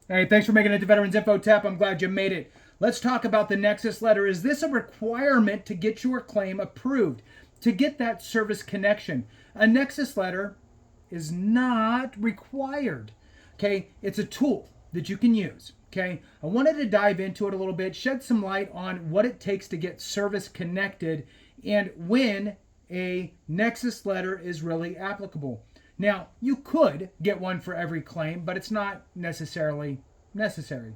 Hey, thanks for making it to Veterans Info Tap. I'm glad you made it. Let's talk about the Nexus Letter. Is this a requirement to get your claim approved, to get that service connection? A Nexus Letter is not required. Okay, it's a tool that you can use. Okay, I wanted to dive into it a little bit, shed some light on what it takes to get service connected and when a Nexus Letter is really applicable. Now, you could get one for every claim, but it's not necessarily necessary.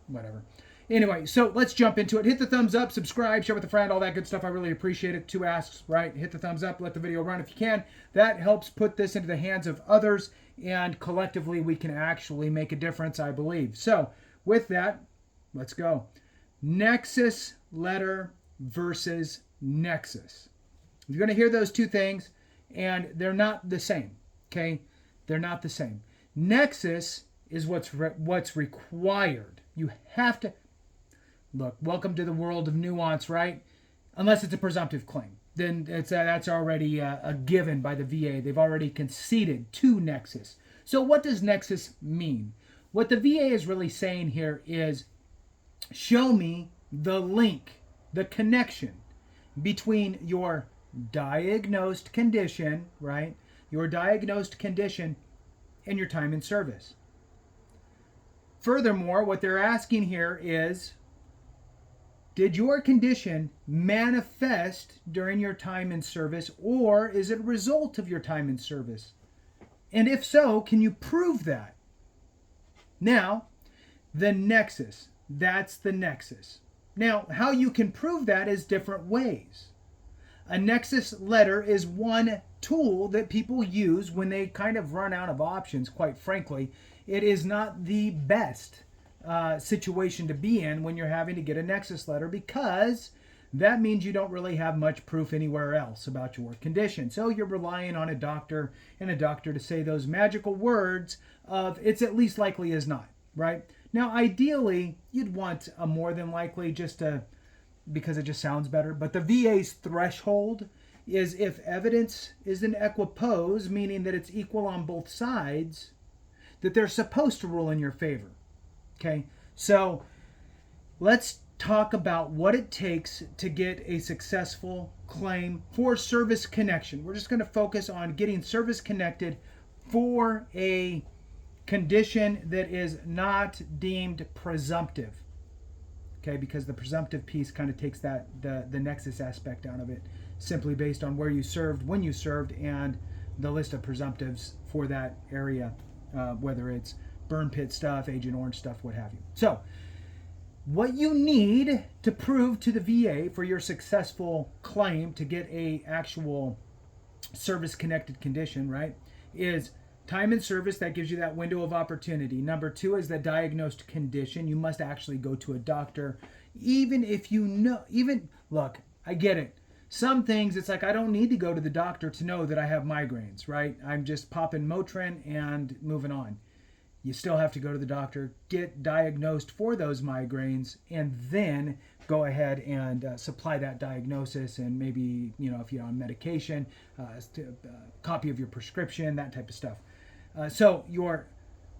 Whatever. Anyway, so let's jump into it. Hit the thumbs up, subscribe, share with a friend, all that good stuff. I really appreciate it. Two asks, right? Hit the thumbs up, let the video run if you can. That helps put this into the hands of others, and collectively we can actually make a difference, I believe. So, with that, let's go. Nexus Letter versus Nexus. You're going to hear those two things, and they're not the same. Okay, they're not the same. Nexus is what's required. You have to look. Welcome to the world of nuance, right? Unless it's a presumptive claim, then that's already a given by the VA. They've already conceded to Nexus. So what does Nexus mean? What the VA is really saying here is, show me the link, the connection between your diagnosed condition, right? Your diagnosed condition and your time in service. Furthermore, what they're asking here is, did your condition manifest during your time in service, or is it a result of your time in service? And if so, can you prove that? Now, the nexus, that's the nexus. Now, how you can prove that is different ways. A Nexus Letter is one tool that people use when they kind of run out of options, quite frankly. It is not the best situation to be in when you're having to get a Nexus Letter, because that means you don't really have much proof anywhere else about your condition. So you're relying on a doctor to say those magical words of it's at least likely as not, right? Now, ideally, you'd want a more than likely, because it just sounds better. But the VA's threshold is if evidence is in equipoise, meaning that it's equal on both sides, that they're supposed to rule in your favor. Okay, so let's talk about what it takes to get a successful claim for service connection. We're just going to focus on getting service connected for a condition that is not deemed presumptive. Okay, because the presumptive piece kind of takes that the nexus aspect out of it, simply based on where you served, when you served, and the list of presumptives for that area, whether it's burn pit stuff, Agent Orange stuff, what have you. So, what you need to prove to the VA for your successful claim to get a actual service-connected condition, right, is time in service. That gives you that window of opportunity. Number two is the diagnosed condition. You must actually go to a doctor, even if you know, look, I get it. Some things, it's like, I don't need to go to the doctor to know that I have migraines, right? I'm just popping Motrin and moving on. You still have to go to the doctor, get diagnosed for those migraines, and then go ahead and supply that diagnosis, and maybe, if you're on medication, copy of your prescription, that type of stuff. So your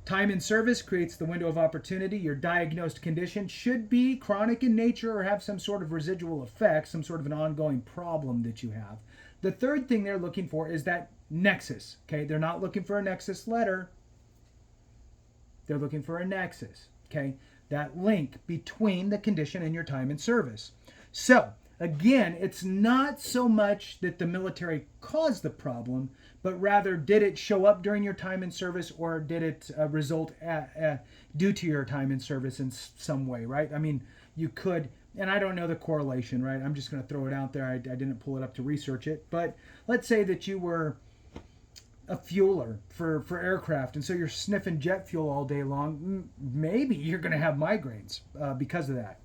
time in service creates the window of opportunity. Your diagnosed condition should be chronic in nature or have some sort of residual effect, some sort of an ongoing problem that you have. The third thing they're looking for is that nexus. Okay, they're not looking for a Nexus Letter. They're looking for a nexus. Okay, that link between the condition and your time in service. So, again, it's not so much that the military caused the problem, but rather, did it show up during your time in service, or did it result due to your time in service in some way, right? I mean, you could, and I don't know the correlation, right? I'm just going to throw it out there. I didn't pull it up to research it, but let's say that you were a fueler for aircraft, and so you're sniffing jet fuel all day long. Maybe you're going to have migraines because of that.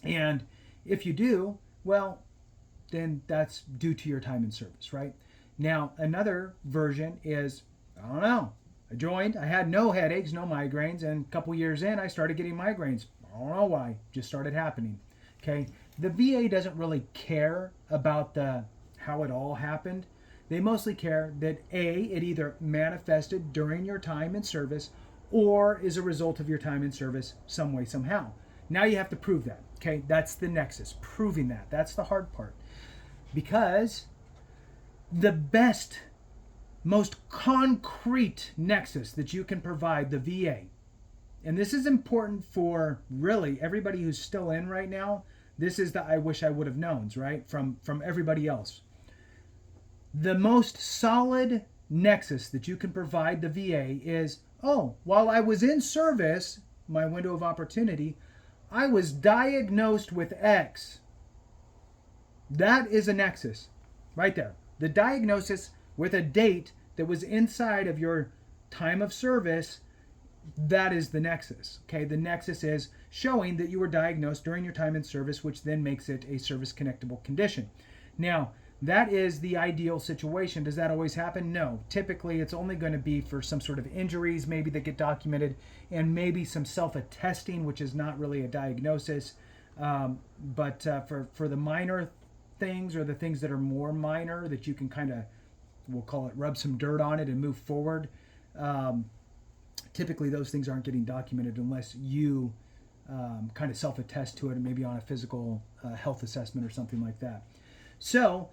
And if you do, well, then that's due to your time in service, right? Now, another version is, I don't know, I had no headaches, no migraines, and a couple years in, I started getting migraines. I don't know why, just started happening. Okay, the VA doesn't really care about how it all happened. They mostly care that A, it either manifested during your time in service, or is a result of your time in service some way, somehow. Now you have to prove that. Okay, that's the nexus, proving that. That's the hard part. Because the best, most concrete nexus that you can provide, the VA, and this is important for really everybody who's still in right now. This is the I wish I would have knowns, right? From everybody else. The most solid nexus that you can provide the VA is, oh, while I was in service, my window of opportunity, I was diagnosed with X. That is a nexus right there. The diagnosis with a date that was inside of your time of service, that is the nexus. Okay, the nexus is showing that you were diagnosed during your time in service, which then makes it a service connectable condition. Now, that is the ideal situation. Does that always happen? No. Typically, it's only going to be for some sort of injuries, maybe that get documented, and maybe some self-attesting, which is not really a diagnosis. But for the minor things, or the things that are more minor, that you can kind of, we'll call it, rub some dirt on it and move forward. Typically, those things aren't getting documented unless you kind of self-attest to it, and maybe on a physical health assessment or something like that. So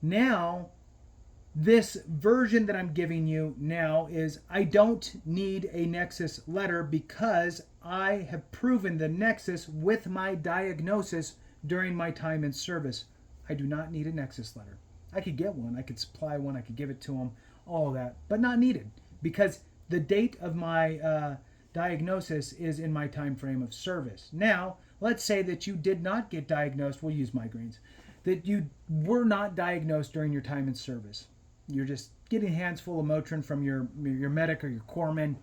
now, this version that I'm giving you now is I don't need a Nexus letter because I have proven the Nexus with my diagnosis during my time in service. I do not need a Nexus letter. I could get one, I could supply one, I could give it to them, all of that, but not needed because the date of my diagnosis is in my time frame of service. Now, let's say that you did not get diagnosed, we'll use migraines, that you were not diagnosed during your time in service. You're just getting hands full of Motrin from your medic or your corpsman,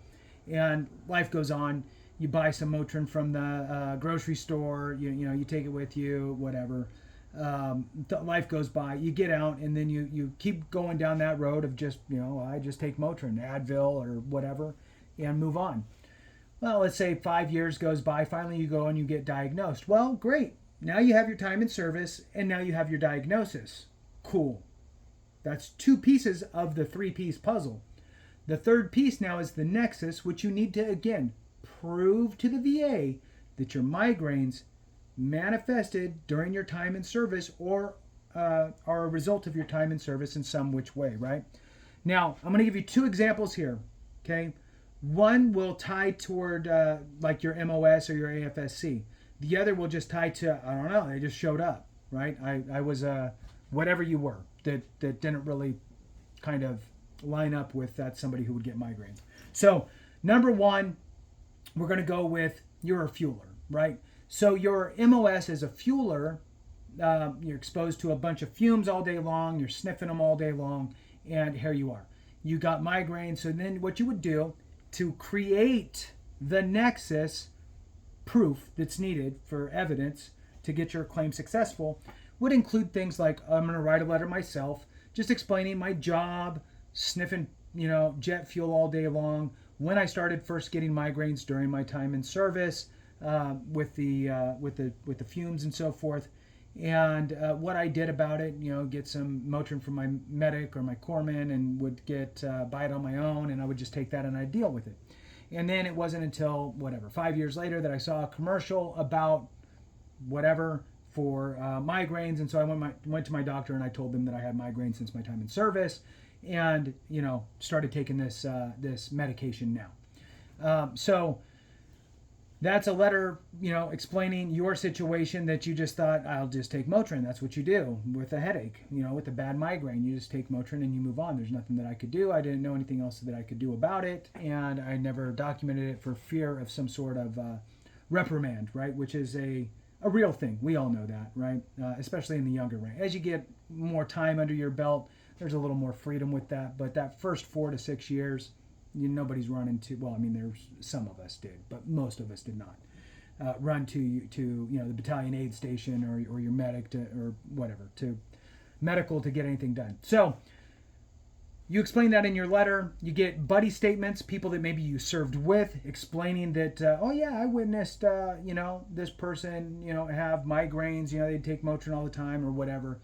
and life goes on. You buy some Motrin from the grocery store, you take it with you, whatever. Life goes by, you get out, and then you keep going down that road of just, I just take Motrin, Advil, or whatever, and move on. Well, let's say 5 years goes by, finally you go and you get diagnosed. Well, great. Now you have your time in service, and now you have your diagnosis. Cool. That's 2 pieces of the 3-piece puzzle. The third piece now is the nexus, which you need to, again, prove to the VA that your migraines manifested during your time in service or are a result of your time in service in some which way, right? Now, I'm going to give you 2 examples here, okay? One will tie toward like your MOS or your AFSC. The other will just tie to, I don't know, they just showed up, right? I was whatever you were that didn't really kind of line up with that somebody who would get migraines. So, number 1, we're going to go with you're a fueler, right? So your MOS is a fueler. You're exposed to a bunch of fumes all day long. You're sniffing them all day long. And here you are. You got migraines. So then what you would do to create the nexus proof that's needed for evidence to get your claim successful would include things like I'm going to write a letter myself, just explaining my job, sniffing, jet fuel all day long, when I started first getting migraines during my time in service, with the fumes and so forth, and what I did about it. Get some Motrin from my medic or my corpsman, and would buy it on my own, and I would just take that and I'd deal with it. And then it wasn't until 5 years later that I saw a commercial about whatever for migraines, and so I went to my doctor and I told them that I had migraines since my time in service, and started taking this medication now. So that's a letter, explaining your situation, that you just thought, I'll just take Motrin. That's what you do with a headache, with a bad migraine. You just take Motrin and you move on. There's nothing that I could do. I didn't know anything else that I could do about it, and I never documented it for fear of some sort of reprimand, right? Which is a real thing. We all know that, right? Especially in the younger range. As you get more time under your belt, there's a little more freedom with that. But that first 4 to 6 years, nobody's running to, there's some of us did, but most of us did not run to the battalion aid station or your medic or whatever, to medical to get anything done. So you explain that in your letter. You get buddy statements, people that maybe you served with, explaining that, I witnessed, this person, have migraines, they'd take Motrin all the time or whatever.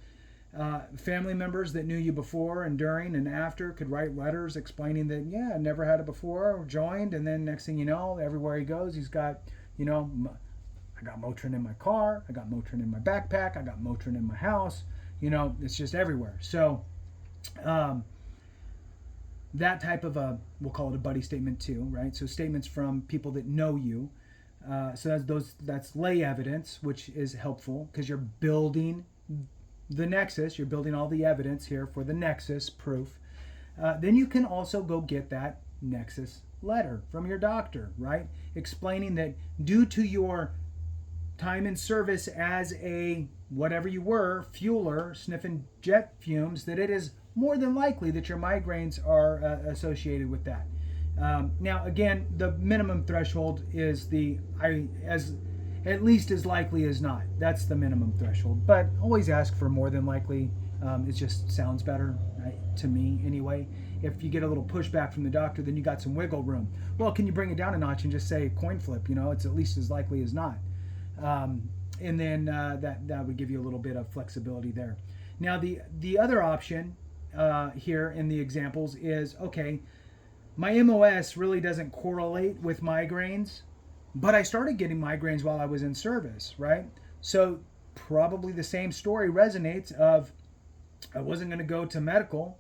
Family members that knew you before and during and after could write letters explaining that, yeah, I never had it before, or joined, and then next thing you know, everywhere he goes, he's got, I got Motrin in my car, I got Motrin in my backpack, I got Motrin in my house. It's just everywhere. So um, that type of we'll call it a buddy statement too, right? So statements from people that know you. So that's lay evidence, which is helpful because you're building the nexus. You're building all the evidence here for the nexus proof. Then you can also go get that nexus letter from your doctor, right? Explaining that due to your time in service as a whatever you were, fueler, sniffing jet fumes, that it is more than likely that your migraines are associated with that. Now, again, the minimum threshold is at least as likely as not. That's the minimum threshold. But always ask for more than likely. It just sounds better, right, to me anyway. If you get a little pushback from the doctor, then you got some wiggle room. Well, can you bring it down a notch and just say coin flip? It's at least as likely as not. And then that would give you a little bit of flexibility there. Now, the other option here in the examples is, okay, my MOS really doesn't correlate with migraines, but I started getting migraines while I was in service, right? So probably the same story resonates of I wasn't going to go to medical.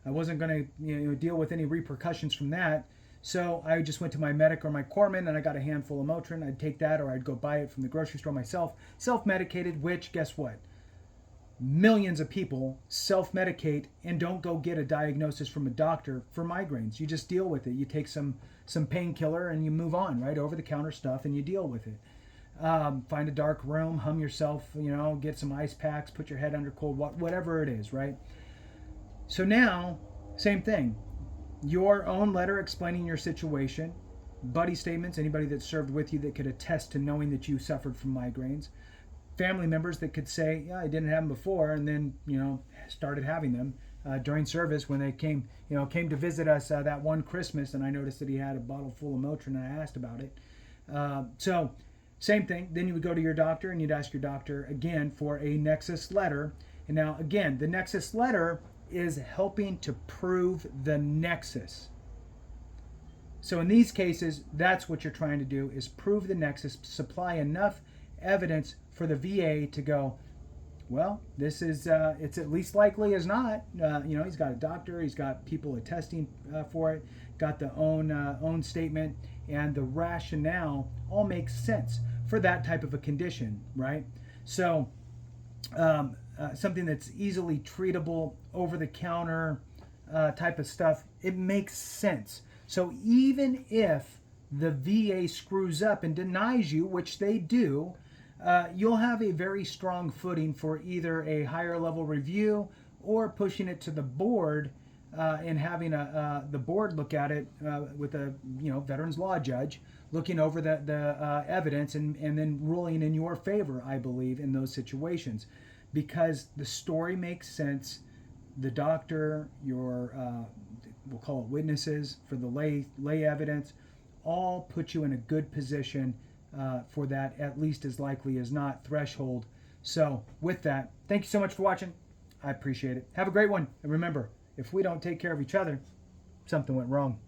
I wasn't going to deal with any repercussions from that. So I just went to my medic or my corpsman and I got a handful of Motrin. I'd take that or I'd go buy it from the grocery store myself. Self-medicated, which guess what? Millions of people self-medicate and don't go get a diagnosis from a doctor for migraines. You just deal with it. You take some painkiller and you move on, right? Over-the-counter stuff, and you deal with it. Find a dark room, hum yourself, get some ice packs, put your head under cold water, whatever it is, right? So now, same thing. Your own letter explaining your situation, buddy statements, anybody that served with you that could attest to knowing that you suffered from migraines, family members that could say, yeah, I didn't have them before, and then, started having them during service when they came to visit us that one Christmas, and I noticed that he had a bottle full of Motrin, and I asked about it. So same thing. Then you would go to your doctor, and you'd ask your doctor again for a Nexus letter. And now, again, the Nexus letter is helping to prove the nexus. So in these cases, that's what you're trying to do, is prove the nexus, supply enough evidence for the VA to go, well, this is, it's at least likely as not. He's got a doctor, he's got people attesting for it, got the own statement, and the rationale all makes sense for that type of a condition, right? So something that's easily treatable, over-the-counter type of stuff, it makes sense. So even if the VA screws up and denies you, which they do, you'll have a very strong footing for either a higher level review or pushing it to the board and having the board look at it with a veterans law judge looking over the evidence and then ruling in your favor, I believe, in those situations, because the story makes sense. The doctor, your we'll call it witnesses for the lay evidence, all put you in a good position for that at least as likely as not threshold. So with that, thank you so much for watching. I appreciate it. Have a great one. And remember, if we don't take care of each other, something went wrong.